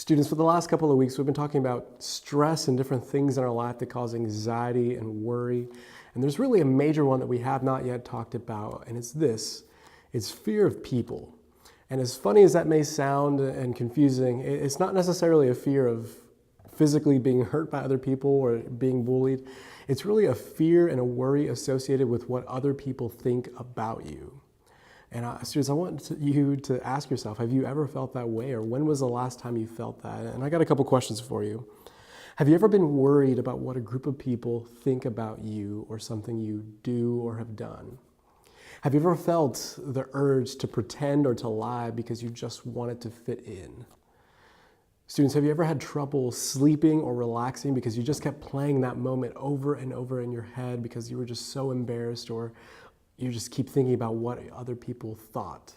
Students, for the last couple of weeks, we've been talking about stress and different things in our life that cause anxiety and worry. And there's really a major one that we have not yet talked about, and it's this. It's fear of people. And as funny as that may sound and confusing, it's not necessarily a fear of physically being hurt by other people or being bullied. It's really a fear and a worry associated with what other people think about you. And students, I want you to ask yourself, have you ever felt that way? Or when was the last time you felt that? And I got a couple questions for you. Have you ever been worried about what a group of people think about you or something you do or have done? Have you ever felt the urge to pretend or to lie because you just wanted to fit in? Students, have you ever had trouble sleeping or relaxing because you just kept playing that moment over and over in your head because you were just so embarrassed, or you just keep thinking about what other people thought?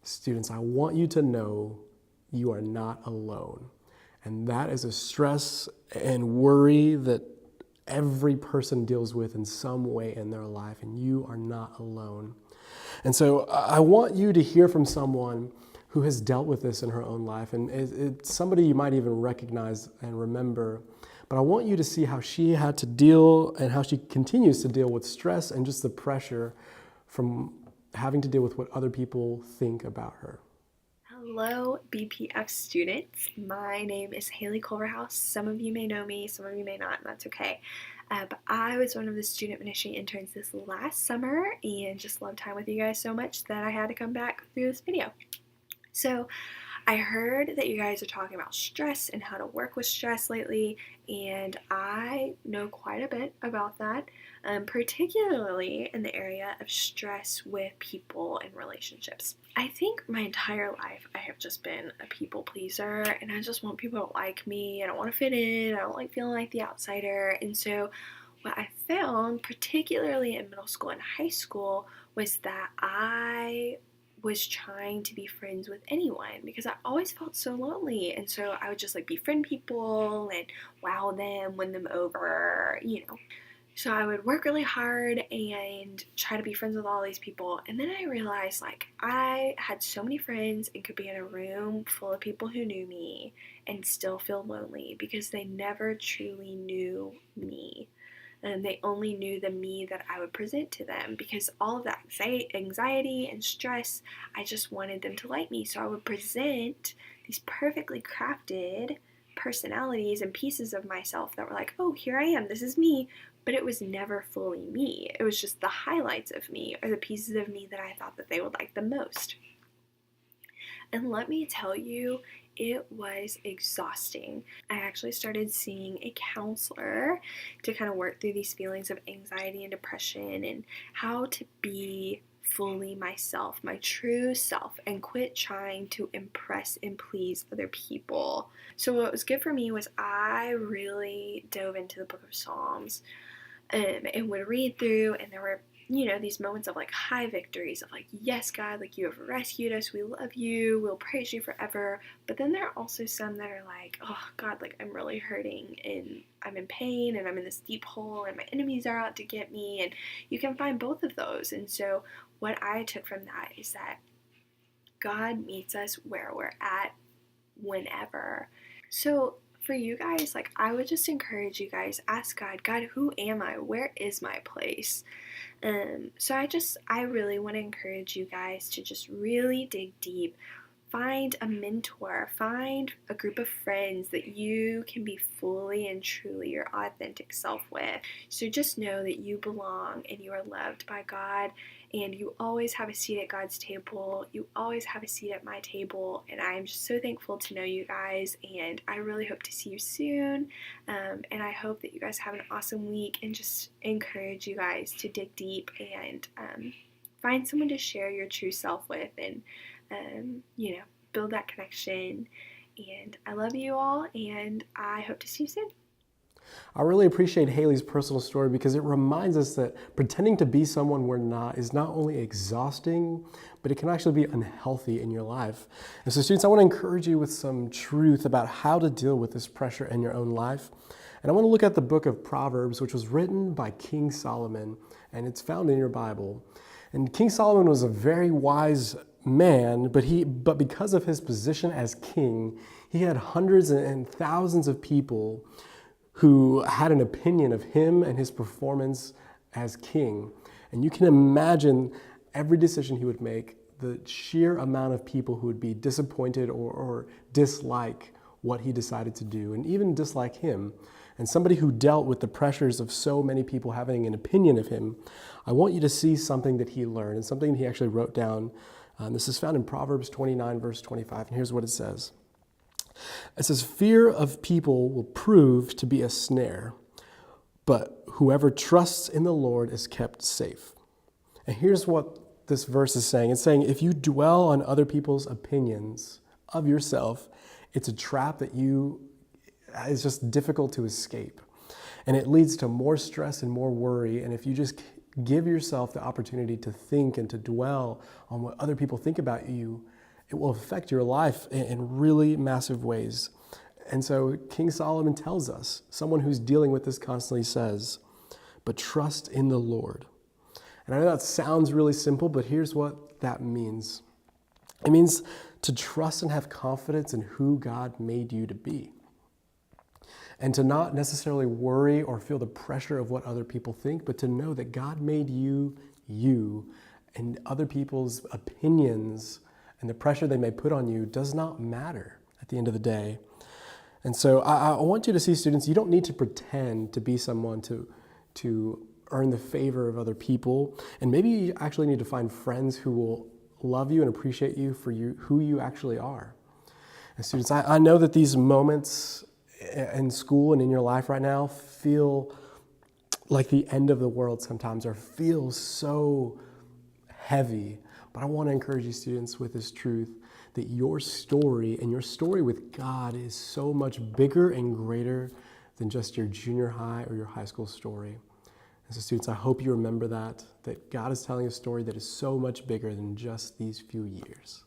Students, I want you to know you are not alone. And that is a stress and worry that every person deals with in some way in their life, and you are not alone. And so I want you to hear from someone who has dealt with this in her own life, and it's somebody you might even recognize and remember. But I want you to see how she had to deal and how she continues to deal with stress and just the pressure from having to deal with what other people think about her. Hello, BPF students. My name is Haley Culverhouse. Some of you may know me, some of you may not, and that's okay. But I was one of the student ministry interns this last summer and just loved time with you guys so much that I had to come back through this video. So I heard that you guys are talking about stress and how to work with stress lately, and I know quite a bit about that, particularly in the area of stress with people and relationships. I think my entire life I have just been a people pleaser, and I just want people to like me. I don't want to fit in. I don't like feeling like the outsider. And so what I found, particularly in middle school and high school, was that I was trying to be friends with anyone because I always felt so lonely. And so I would just like befriend people and wow them, win them over. So I would work really hard and try to be friends with all these people. And then I realized like I had so many friends and could be in a room full of people who knew me and still feel lonely because they never truly knew me. And they only knew the me that I would present to them, because all of that anxiety and stress, I just wanted them to like me. So I would present these perfectly crafted personalities and pieces of myself that were like, oh, here I am, this is me. But it was never fully me. It was just the highlights of me, or the pieces of me that I thought that they would like the most. And let me tell you, it was exhausting. I actually started seeing a counselor to kind of work through these feelings of anxiety and depression and how to be fully myself, my true self, and quit trying to impress and please other people. So what was good for me was I really dove into the book of Psalms, and would read through, and there were these moments of like high victories of like, yes, God, like you have rescued us, we love you, we'll praise you forever. But then there are also some that are like, oh God, like I'm really hurting and I'm in pain and I'm in this deep hole and my enemies are out to get me. And you can find both of those. And so what I took from that is that God meets us where we're at whenever. So for you guys, like I would just encourage you guys, ask God, God, who am I? Where is my place? So I really want to encourage you guys to just really dig deep. Find a mentor, find a group of friends that you can be fully and truly your authentic self with. So just know that you belong and you are loved by God, and you always have a seat at God's table. You always have a seat at my table, and I am just so thankful to know you guys, and I really hope to see you soon. And I hope that you guys have an awesome week, and just encourage you guys to dig deep and find someone to share your true self with, and build that connection. And I love you all, and I hope to see you soon. I really appreciate Haley's personal story because it reminds us that pretending to be someone we're not is not only exhausting, but it can actually be unhealthy in your life. And so students, I want to encourage you with some truth about how to deal with this pressure in your own life. And I want to look at the book of Proverbs, which was written by King Solomon, and it's found in your Bible. And King Solomon was a very wise man, but because of his position as king, He had hundreds and thousands of people who had an opinion of him and his performance as king. And you can imagine every decision he would make, the sheer amount of people who would be disappointed or dislike what he decided to do, and even dislike him. And somebody who dealt with the pressures of so many people having an opinion of him, I want you to see something that he learned and something he actually wrote down. This is found in Proverbs 29, verse 25, and here's what it says. It says, "Fear of people will prove to be a snare, but whoever trusts in the Lord is kept safe." And here's what this verse is saying. It's saying if you dwell on other people's opinions of yourself, it's a trap that is just difficult to escape. And it leads to more stress and more worry. And if you just give yourself the opportunity to think and to dwell on what other people think about you, it will affect your life in really massive ways. And so King Solomon tells us, someone who's dealing with this constantly says, but trust in the Lord. And I know that sounds really simple, but here's what that means. It means to trust and have confidence in who God made you to be. And to not necessarily worry or feel the pressure of what other people think, but to know that God made you, and other people's opinions and the pressure they may put on you does not matter at the end of the day. And so I want you to see, students, you don't need to pretend to be someone to earn the favor of other people. And maybe you actually need to find friends who will love you and appreciate you for who you actually are. And students, I know that these moments in school and in your life right now feel like the end of the world sometimes, or feel so heavy. But I want to encourage you, students, with this truth that your story and your story with God is so much bigger and greater than just your junior high or your high school story. And so, students, I hope you remember that God is telling a story that is so much bigger than just these few years.